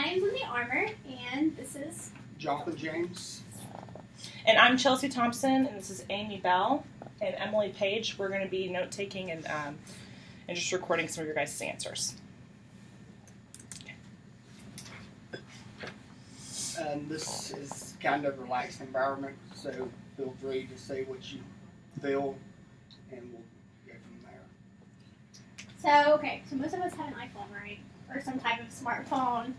My name's Lindsay Armour, and this is Jonathan James. And I'm Chelsea Thompson, and this is Amy Bell and Emily Page. We're going to be note-taking and just recording some of your guys' answers. And this is kind of a relaxed environment, so feel free to say what you feel, and we'll go from there. so most of us have an iPhone, right? Or some type of smartphone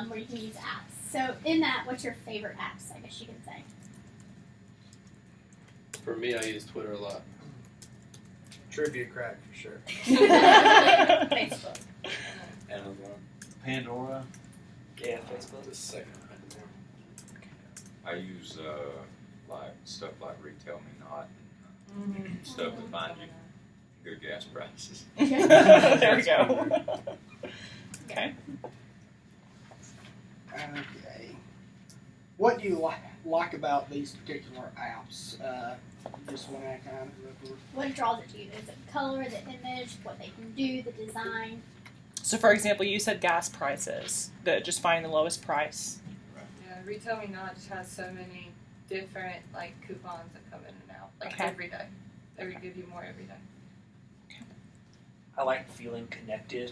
where you can use apps. So in that, what's your favorite apps, I guess you can say? For me, I use Twitter a lot. Trivia Crack for sure. Facebook. Amazon. Pandora. Yeah, Facebook. The second I use like stuff like Retail Me Not, and stuff that finds you good gas prices. There we go. Okay. Okay. What do you like about these particular apps? Just want to kind of What draws it to you? Is it the color, the image, what they can do, the design? So, for example, you said gas prices, just finding the lowest price. Yeah, Retail Me Not just has so many different like coupons that come in and out, like Okay. every day. They would give you more every day. I like feeling connected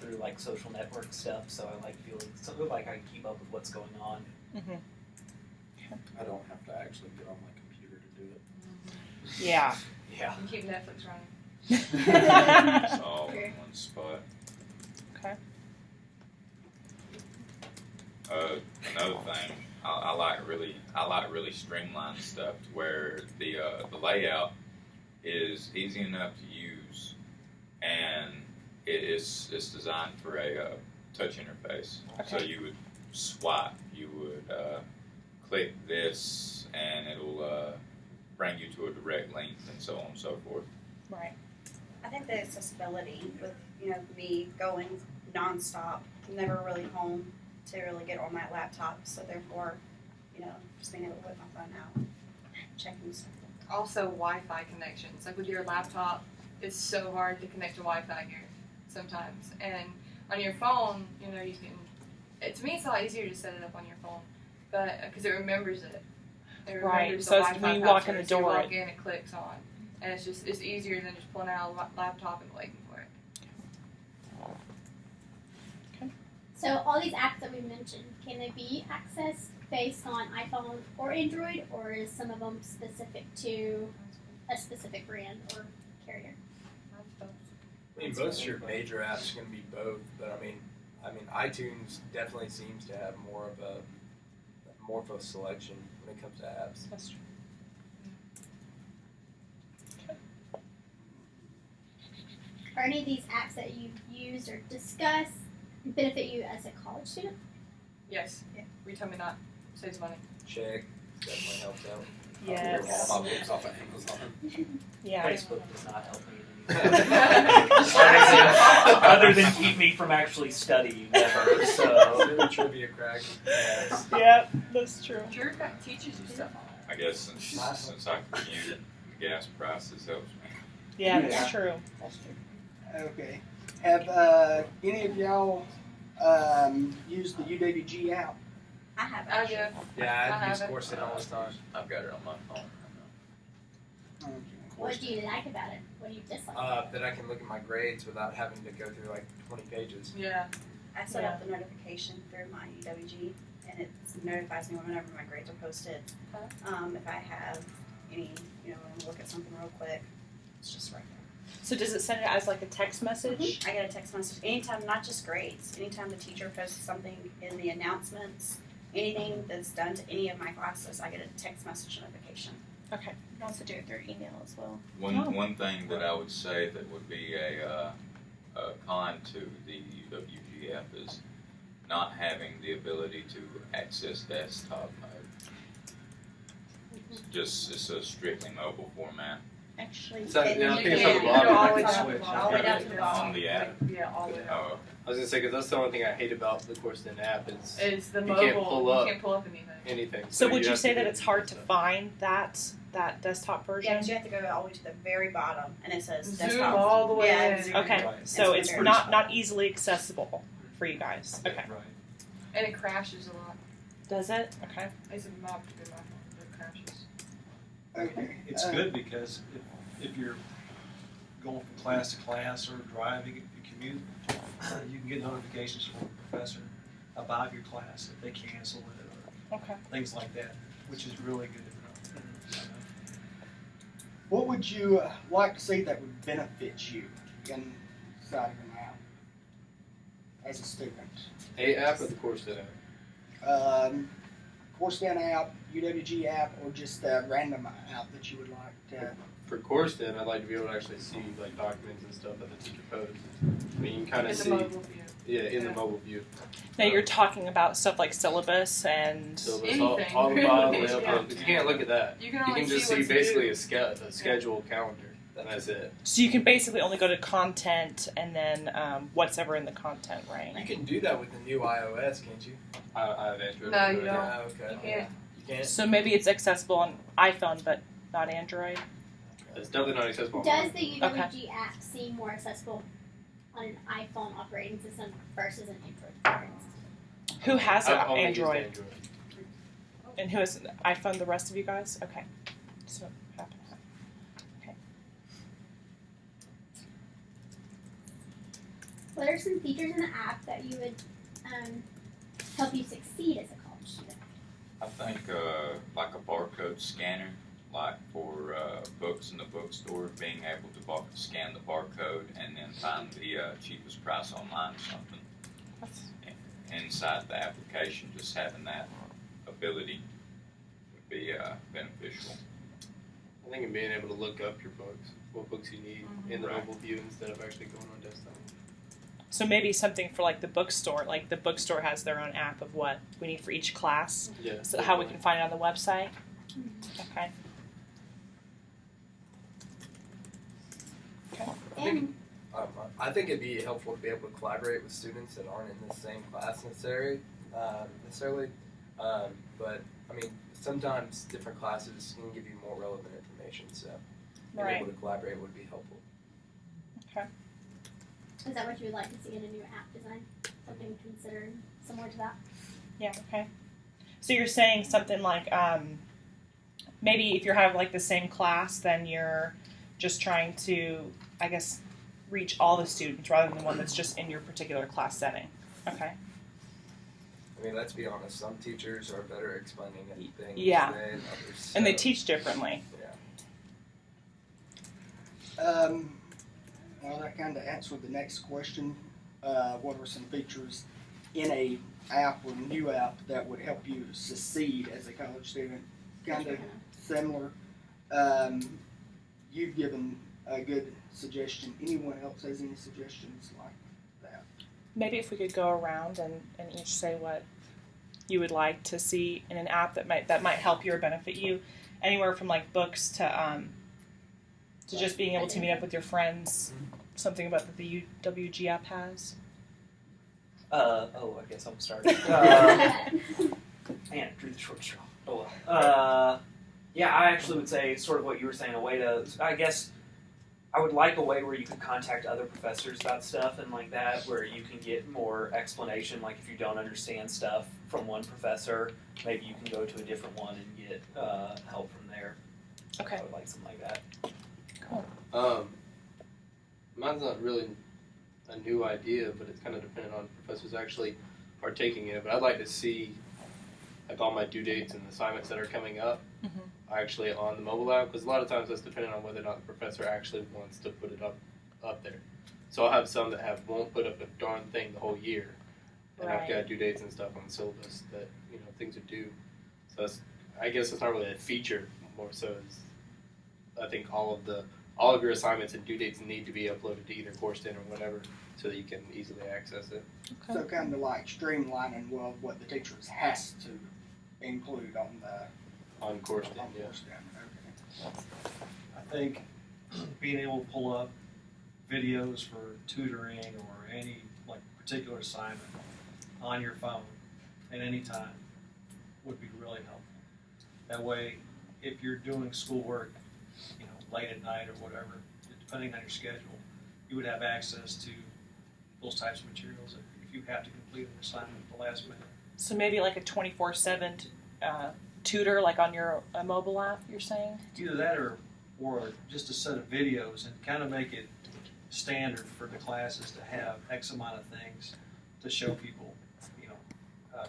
through like social network stuff, so I like feeling something like I can keep up with what's going on. Mm-hmm. I don't have to actually get on my computer to do it. Yeah. Yeah. You keep Netflix running. It's all in one spot. Okay. Another thing, I like really streamlined stuff to where the layout is easy enough to use, and it's designed for a touch interface. So Okay. you would swipe, you would click this, and it'll bring you to a direct link, and so on and so forth. Right. I think the accessibility with, me going nonstop, never really home to really get on my laptop. So therefore, just being able to whip my phone out, checking stuff. Also, Wi-Fi connections. Like with your laptop, it's so hard to connect to Wi-Fi here sometimes. And on your phone, you can. To me, it's a lot easier to set it up on your phone, but because it remembers it. It Right, remembers so the it's Wi-Fi when you walk in password, the so you door, walk it- in, it clicks on, and it's easier than just pulling out a laptop and waiting for it. So all these apps that we mentioned, can they be accessed based on iPhone or Android, or is some of them specific to a specific brand or carrier? I mean, most of your major apps are going to be both, but I mean, iTunes definitely seems to have more of a selection when it comes to apps. That's true. Are any of these apps that you've used or discussed benefit you as a college student? Yes. Yeah. Retail Me Not saves money. Check definitely helps out. Yes. All my books off of Amazon. Yeah. Facebook does not help me other than keep me from actually studying ever. So Trivia Crack. Yes. Yep, that's true. Sure, that teaches you stuff. I guess since I commute, the gas prices helps me. Yeah, that's true. That's true. Okay. Have any of y'all used the UWG app? I have I actually. do. Yeah, I use have it. Coursera all the time. I've got it on my phone. Okay. What do you like about it? What do you dislike? That I can look at my grades without having to go through like 20 pages. Yeah. I set up the notification through my UWG, and it notifies me whenever my grades are posted. If I have any, when I look at something real quick, it's just right there. So does it send it as like a text message? I get a text message anytime, not just grades. Anytime the teacher posts something in the announcements, anything that's done to any of my classes, I get a text message notification. Okay. You can also do it through email as well. One thing that I would say that would be a con to the UWG app is not having the ability to access desktop mode. It's a strictly mobile format Actually, So, And yeah, I you think it's on the can bottom. go all I the way can down to switch. the All the way down to the bottom. on the app. Yeah, all the way down. Oh, I was gonna say, because that's the only thing I hate about the Coursera app is It's the You mobile. can't pull up. You can't pull up anything. anything. So would you have say to that do it's hard to find that desktop version? Yeah, 'cause you have to go all the way to the very bottom, and it says Zoom desktop. all the way Yeah, in. zoom Okay, Right. so it's It's not easily accessible for you guys. Okay. Right. And it crashes a lot. Does it? Okay. It's a not good my phone, but it crashes. Okay. It's good because if you're going from class to class or driving, if you commute, you can get notifications from the professor about your class if they cancel it or Okay. things like that, which is really good to know. What would you like to see that would benefit you inside of an app as a student? A app or the CourseNet app? CourseNet app, UWG app, or just a random app that you would like to? For CourseNet, I'd like to be able to actually see like documents and stuff that the teacher posts. I mean, you can kind In of the see, mobile view. yeah, in the mobile view. Now you're talking about stuff like syllabus and. So Anything, all the files, really, they yeah. upload. 'Cause you can't look at that. You can You only can just see see what's basically due. a scheduled calendar, and that's it. So you can basically only go to content and then what's ever in the content, right? You can do that with the new iOS, can't you? I have Android. No, you don't. Yeah, okay. You can't. You can't. So maybe it's accessible on iPhone but not Android. It's definitely not accessible. Does the UWG app seem more accessible on an iPhone operating system versus an Android operating system? Who has an I've only used Android? And who has an iPhone? The rest of you guys? Okay. So half and half. Okay. What are some features in the app that you would help you succeed as a college student? I think like a barcode scanner, like for books in the bookstore, being able to scan the barcode and then find the cheapest price online or something. Inside the application, just having that ability would be beneficial. I think being able to look up your books, what books you need in the Right. mobile view instead of actually going on desktop. So maybe something for like the bookstore. Like the bookstore has their own app of what we need for each class. Yeah. So how we can find it on the website. Okay. And I think it'd be helpful to be able to collaborate with students that aren't in the same class necessarily. But I mean, sometimes different classes can give you more relevant information. So being Right. able to collaborate would be helpful. is that what you would like to see in a new app design? Something considered similar to that? Yeah. Okay. So you're saying something like maybe if you're having like the same class, then you're just trying to, I guess, reach all the students rather than the one that's just in your particular class setting. Okay. I mean, let's be honest. Some teachers are better at explaining things Yeah. than others. And they so, teach differently. Yeah. Well, that kind of answered the next question. What are some features in a app or new app that would help you succeed as a college student? Kind of similar. You've given a good suggestion. Anyone else has any suggestions like that? Maybe if we could go around and each say what you would like to see in an app that might help you or benefit you, anywhere from like books to just being able to meet up with your friends. Something about that the UWG app has. I guess I'm starting. Man, drew the short straw. Oh well. Yeah, I actually would say sort of what you were saying. A way to, I guess, I would like a way where you can contact other professors about stuff and like that, where you can get more explanation. Like if you don't understand stuff from one professor, maybe you can go to a different one and get help from there. Okay. I would like something like that. Mine's not really a new idea, but it's kind of dependent on professors actually partaking in it. But I'd like to see like all my due dates and assignments that are coming up actually on the mobile app, because a lot of times that's dependent on whether or not the professor actually wants to put it up there. So I'll have some that won't put up a darn thing the whole year, and I've got due dates and stuff on the syllabus that things are due. So I guess it's not really a feature, more so as I think all of your assignments and due dates need to be uploaded to either CourseNet or whatever, so that you can easily access it. Okay. So kind of like streamlining what the teachers has to include on CourseNet, yeah. CourseNet. Okay. I think being able to pull up videos for tutoring or any like particular assignment on your phone at any time would be really helpful. That way, if you're doing schoolwork, late at night or whatever, depending on your schedule, you would have access to those types of materials if you have to complete an assignment at the last minute. So maybe like a 24/7 tutor, like on your mobile app. You're saying? Either that or just a set of videos and kind of make it standard for the classes to have X amount of things to show people,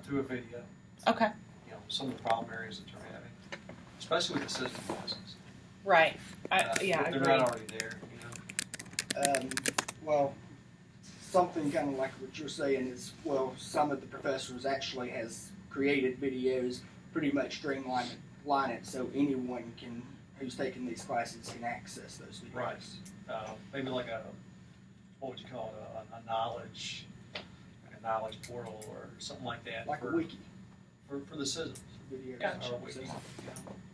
through a video, Okay. some of the problem areas that they're having, especially with the system classes. Right. They're I agree. not already there, Well, something kind of like what you're saying is, well, some of the professors actually has created videos, pretty much streamline it so anyone who's taking these classes can access those videos. Right. Maybe like what would you call it, a knowledge portal or something like that. Like for, a wiki. For the systems. Videos. Gotcha. Or a wiki,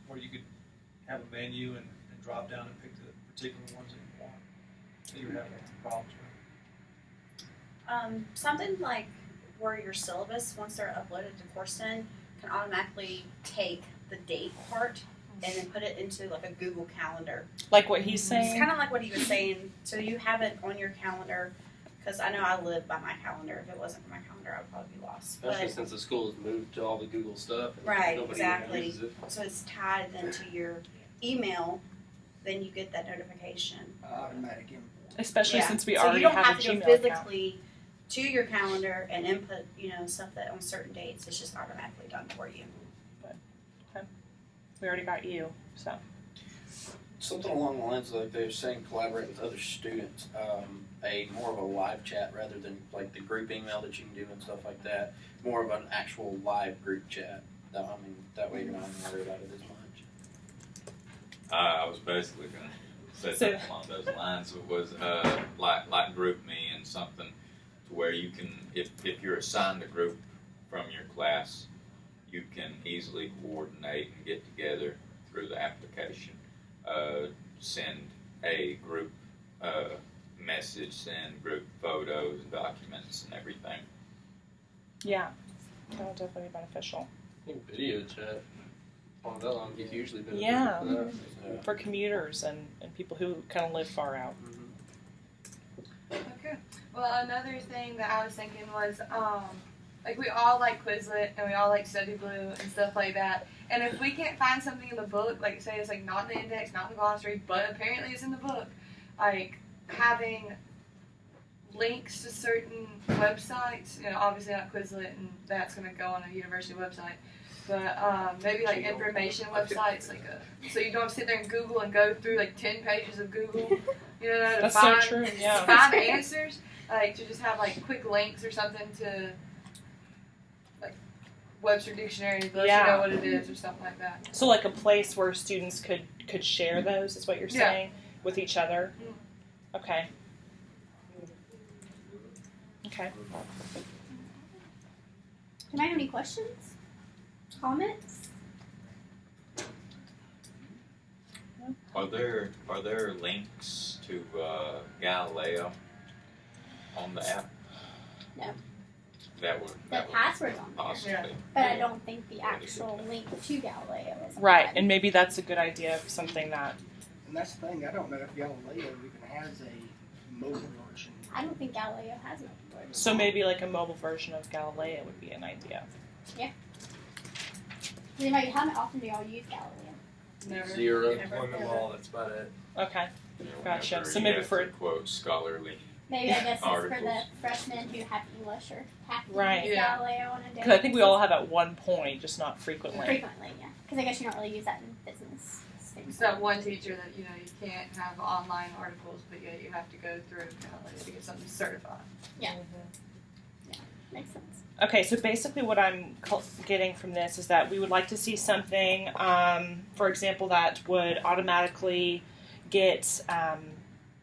where you could have a menu and drop down and pick the particular ones that you want that you're having problems with. Something like where your syllabus, once they're uploaded to Courseware, can automatically take the date part and then put it into like a Google Calendar. Like what he's It's saying. kind of like what he was saying. So you have it on your calendar, because I know I live by my calendar. If it wasn't for my calendar, I would probably be lost. Especially But since the school has moved to all the Google stuff. And Right, nobody exactly. even uses it. so it's tied then to your email. Then you get that notification. Automatic import. Especially Yeah. since we so already you don't have have a to go Gmail account. physically to your calendar and input, stuff that on certain dates. It's just automatically done for you. We already got you, so. Something along the lines of, like they were saying, collaborate with other students, a more of a live chat rather than like the group email that you can do and stuff like that. More of an actual live group chat. That way you're not worried about it as much. I was basically going to say So- something along those lines. It was like group me and something to where you can, if you're assigned a group from your class, you can easily coordinate and get together through the application. Send a group message, send group photos, documents, and everything. Yeah, that would definitely be beneficial. I think video chat on that line would be hugely beneficial Yeah. for that. For commuters and people who kind of live far out. Okay. Well, another thing that I was thinking was, like we all like Quizlet and we all like Study Blue and stuff like that. And if we can't find something in the book, like say it's like not in the index, not in the glossary, but apparently it's in the book, like having links to certain websites, obviously not Quizlet and that's going to go on a university website, but maybe like information websites, so you don't sit there and Google and go through like 10 pages of Google, to That's find, so true, yeah. find answers, like to just have like quick links or something to like Webster Dictionary, let you know what it is or something like that. So like a place where students could share those is what you're Yeah. saying with each other? Okay. Okay. Do I have any questions? Comments? Are there links to Galileo on the app? No. That would The password's on there, possibly. but I don't think the actual link to Galileo is on Right, that. and maybe that's a good idea of something that. And that's the thing, I don't know if Galileo even has a mobile version. I don't think Galileo has an upload. So maybe like a mobile version of Galileo would be an idea. How often do y'all use Galileo? Never. 0. Employment law, that's about it. Okay. Gotcha. Whenever So you maybe have for- to quote scholarly. Maybe I guess it's for the Articles. freshmen who have English or have to Right. use Yeah. Galileo on a daily Because I think we basis. all have at one point, just not frequently. Frequently, yeah. Because I guess you don't really use that in business. It's that one teacher that you can't have online articles, but yet you have to go through Galileo to get something certified. Yeah. Mhm. Makes sense. Okay, so basically what I'm getting from this is that we would like to see something, for example, that would automatically get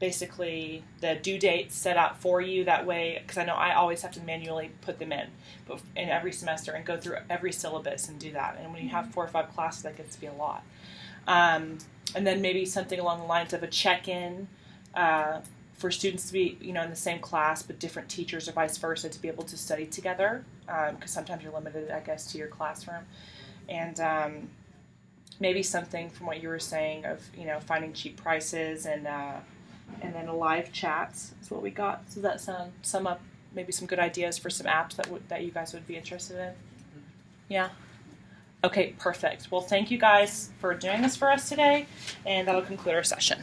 basically the due dates set out for you. That way, because I know I always have to manually put them in every semester and go through every syllabus and do that. And when you have 4 or 5 classes, that gets to be a lot. And then maybe something along the lines of a check-in for students to be, in the same class but different teachers or vice versa to be able to study together, because sometimes you're limited, I guess, to your classroom. And maybe something from what you were saying of, finding cheap prices and then a live chat is what we got. So does that sum up maybe some good ideas for some apps that you guys would be interested in? Okay, perfect. Well, thank you guys for doing this for us today, and that'll conclude our session.